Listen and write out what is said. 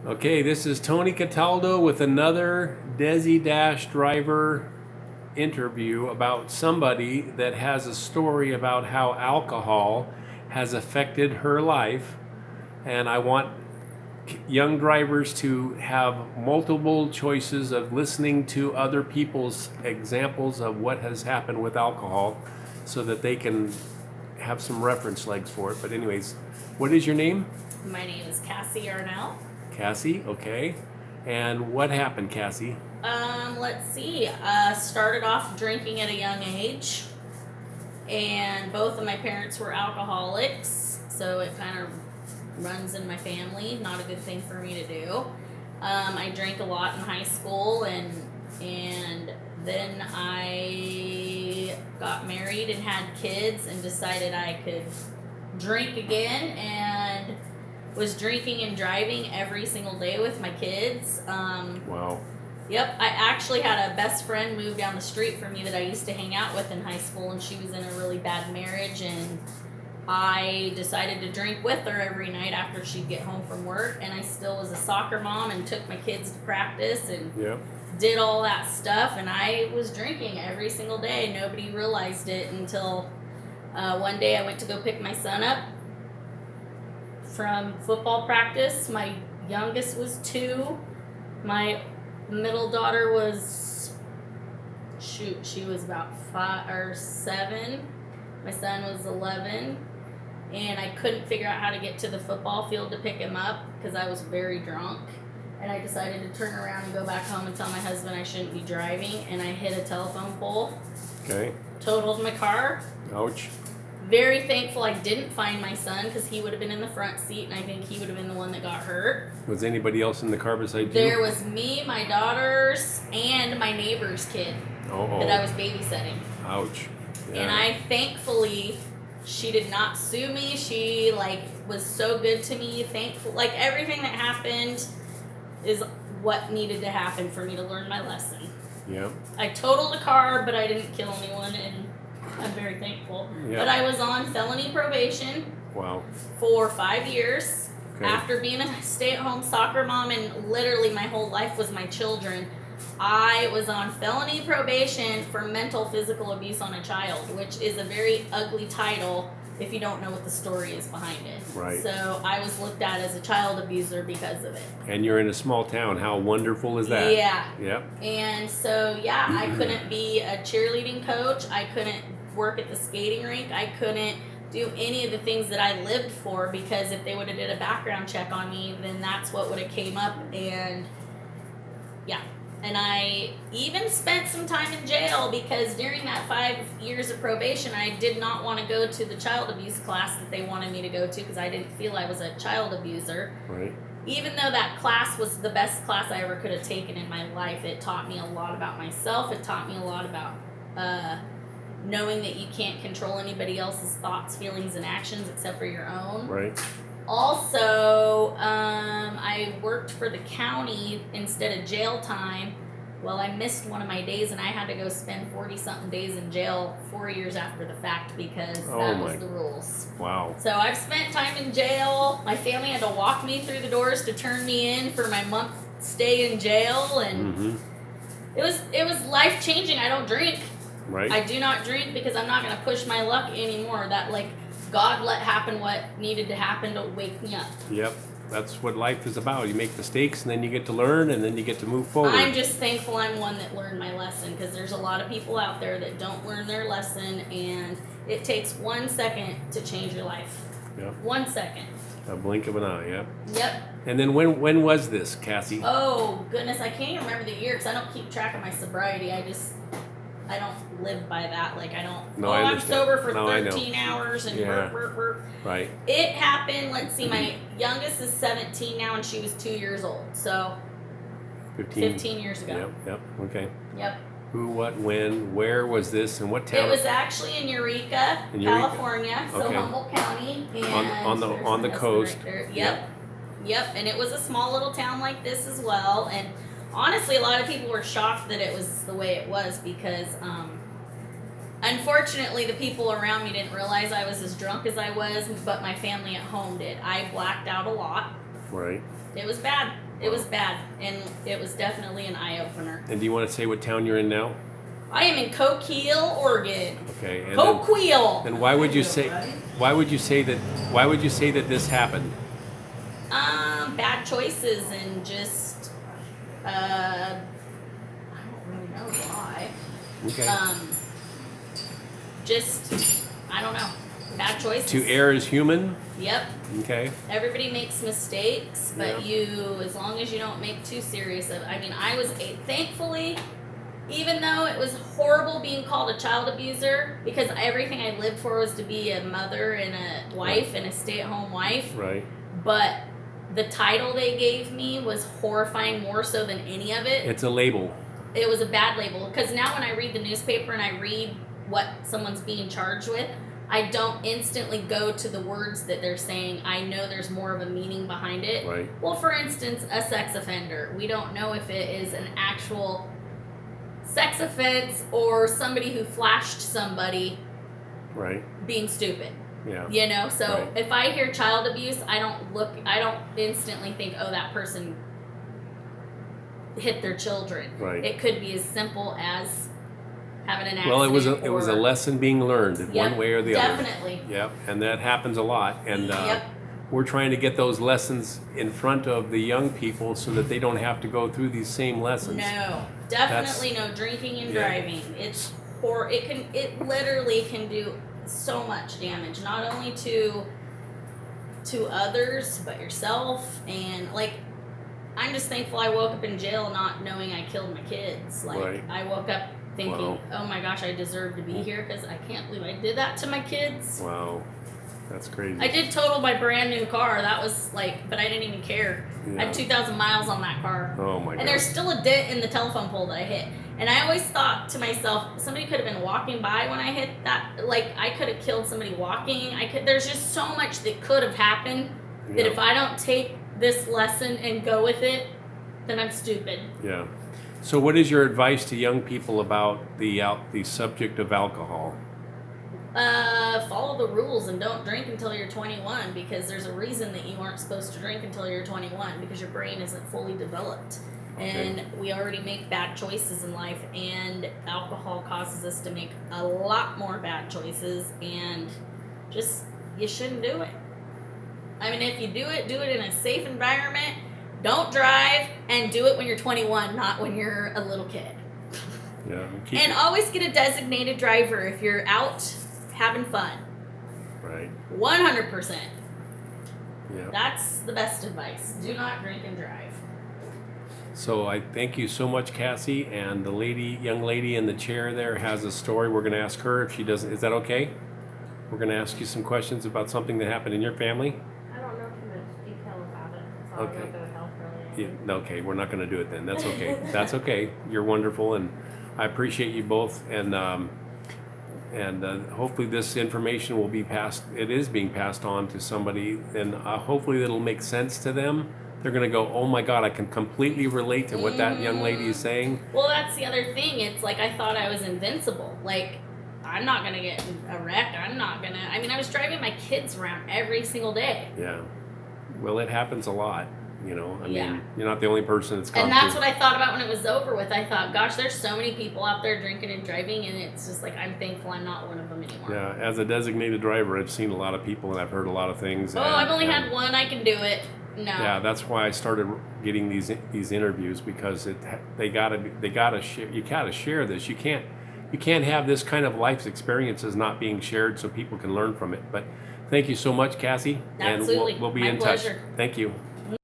Okay, this is Tony Cataldo with another Desi-Drvr interview about somebody that has a story about how alcohol has affected her life. And I want young drivers to have multiple choices of listening to other people's examples of what has happened with alcohol so that they can have some reference legs for it. But anyways, what is your name? My name is Cassie Arnell. Cassie, okay. And what happened, Cassie? Let's see. Started off drinking at a young age, and both of my parents were alcoholics, so it kind of runs in my family. Not a good thing for me to do. I drank a lot in high school, and then I got married and had kids, and decided I could drink again, and was drinking and driving every single day with my kids. Wow. Yep, I actually had a best friend move down the street from me that I used to hang out with in high school, and she was in a really bad marriage, and I decided to drink with her every night after she'd get home from work, and I still was a soccer mom and took my kids to practice and Yep. did all that stuff, and I was drinking every single day. Nobody realized it until one day I went to go pick my son up from football practice. My youngest was 2. My middle daughter was, she was about 5 or 7. My son was 11. And I couldn't figure out how to get to the football field to pick him up because I was very drunk. And I decided to turn around and go back home and tell my husband I shouldn't be driving. And I hit a telephone pole. Okay. Totaled my car. Ouch. Very thankful I didn't find my son because he would have been in the front seat, and I think he would have been the one that got hurt. Was anybody else in the car beside you? There was me, my daughters, and my neighbor's kid that I was babysitting. Ouch. Yeah. And I thankfully, she did not sue me. She was so good to me. Thankful, everything that happened is what needed to happen for me to learn my lesson. Yeah. I totaled a car, but I didn't kill anyone, and I'm very thankful. Yeah. But I was on felony probation. Wow. For 5 years. Okay. After being a stay-at-home soccer mom, and literally my whole life was my children, I was on felony probation for mental physical abuse on a child, which is a very ugly title if you don't know what the story is behind it. Right. So I was looked at as a child abuser because of it. And you're in a small town. How wonderful is that? Yeah. Yep. And so, yeah, I couldn't be a cheerleading coach. I couldn't work at the skating rink. I couldn't do any of the things that I lived for, because if they would have did a background check on me, then that's what would have came up. And yeah, and I even spent some time in jail because during that 5 years of probation, I did not want to go to the child abuse class that they wanted me to go to because I didn't feel I was a child abuser. Right. Even though that class was the best class I ever could have taken in my life, it taught me a lot about myself. It taught me a lot about knowing that you can't control anybody else's thoughts, feelings, and actions except for your own. Right. Also, I worked for the county instead of jail time. Well, I missed one of my days, and I had to go spend 40-something days in jail 4 years after the fact because that was the rules. Wow. So I've spent time in jail. My family had to walk me through the doors to turn me in for my month stay in jail, and it was life-changing. I don't drink. Right. I do not drink because I'm not going to push my luck anymore. That God let happen what needed to happen to wake me up. Yep. That's what life is about. You make mistakes, and then you get to learn, and then you get to move forward. I'm just thankful I'm one that learned my lesson, because there's a lot of people out there that don't learn their lesson, and it takes 1 second to change your life. Yep. 1 second. A blink of an eye. Yep. Yep. And then when was this, Cassie? Oh goodness, I can't even remember the year because I don't keep track of my sobriety. I don't live by that. I don't. No, I I'm understand. sober for No, 13 hours and Yeah. work. Right. It happened. Let's see. My youngest is 17 now, and she was 2 years old. So 15 years ago. Yep. Okay. Yep. Who, what, when, where was this, and what town? It was actually in Eureka, In Eureka. California, so Okay. Humboldt County, and on the there's on my the husband coast. right there. Yep. And it was a small little town like this as well. And honestly, a lot of people were shocked that it was the way it was because unfortunately, the people around me didn't realize I was as drunk as I was, but my family at home did. I blacked out a lot. Right. It was bad. It was bad, and it was definitely an eye opener. And do you want to say what town you're in now? I am in Coquille, Oregon. Okay. And Coquille. then why would you say that this happened? Bad choices and just I don't really know why. Okay. Just I don't know. Bad choices. To err is human. Yep. Okay. Everybody makes mistakes, but Yeah. as long as you don't make too serious of. I mean, thankfully, even though it was horrible being called a child abuser, because everything I lived for was to be a mother and a wife and a stay-at-home wife. Right. But the title they gave me was horrifying, more so than any of it. It's a label. It was a bad label, because now when I read the newspaper and I read what someone's being charged with, I don't instantly go to the words that they're saying. I know there's more of a meaning behind it. Right. Well, for instance, a sex offender. We don't know if it is an actual sex offense or somebody who flashed somebody Right. being stupid. Yeah. You know, so Right. if I hear child abuse, I don't instantly think, oh, that person hit their children. Right. It could be as simple as having an accident. Well, it was a lesson being learned one way or the other. Definitely. Yep. And that happens a lot. And Yep. we're trying to get those lessons in front of the young people so that they don't have to go through these same lessons. No, definitely no drinking and Yeah. driving. It's it literally can do so much damage, not only to others but yourself. And like, I'm just thankful I woke up in jail not knowing I killed my kids. Like, Right. I woke up thinking, Wow. oh my gosh, I deserve to be here because I can't believe I did that to my kids. Wow. That's crazy. I did total my brand new car. That was like, but I didn't even care. I Yeah. had 2,000 miles on that car. Oh my God. And there's still a dent in the telephone pole that I hit. And I always thought to myself, somebody could have been walking by when I hit that. Like, I could have killed somebody walking. There's just so much that could have happened that Yeah. if I don't take this lesson and go with it, then I'm stupid. Yeah. So what is your advice to young people about the subject of alcohol? Follow the rules and don't drink until you're 21, because there's a reason that you aren't supposed to drink until you're 21, because your brain isn't fully developed. And we already make bad choices in life, and alcohol causes us to make a lot more bad choices, and just, you shouldn't do it. I mean, if you do it in a safe environment. Don't drive, and do it when you're 21, not when you're a little kid. Yeah. And always get a designated driver if you're out having fun. Right. 100%. Yeah. That's the best advice. Do not drink and drive. So I thank you so much, Cassie. And the young lady in the chair there has a story. We're going to ask her if she doesn't. Is that okay? We're going to ask you some questions about something that happened in your family. I don't know too much detail about it, so Okay. I'm not going to help really. Yeah, okay, we're not going to do it then. That's okay. That's okay. You're wonderful, and I appreciate you both. And hopefully this information will be passed. It is being passed on to somebody, and hopefully it'll make sense to them. They're going to go, oh my God, I can completely relate to what that young lady is saying. Well, that's the other thing. It's like I thought I was invincible. Like, I'm not going to get a wreck. I was driving my kids around every single day. Yeah. Well, it happens a lot. You know, I Yeah. mean, you're not the only person that's come And that's what I thought about when it was over with. I thought, gosh, there's so many people out there drinking and driving, and it's just like, I'm thankful I'm not one of them anymore. Yeah, as a designated driver, I've seen a lot of people and I've heard a lot of things. Oh, I've only had one. I can do it. No. Yeah, that's why I started getting these interviews, because they gotta share. You gotta share this. You can't have this kind of life's experiences not being shared so people can learn from it. But thank you so much, Cassie. Absolutely. And we'll be My in pleasure. touch. Thank you.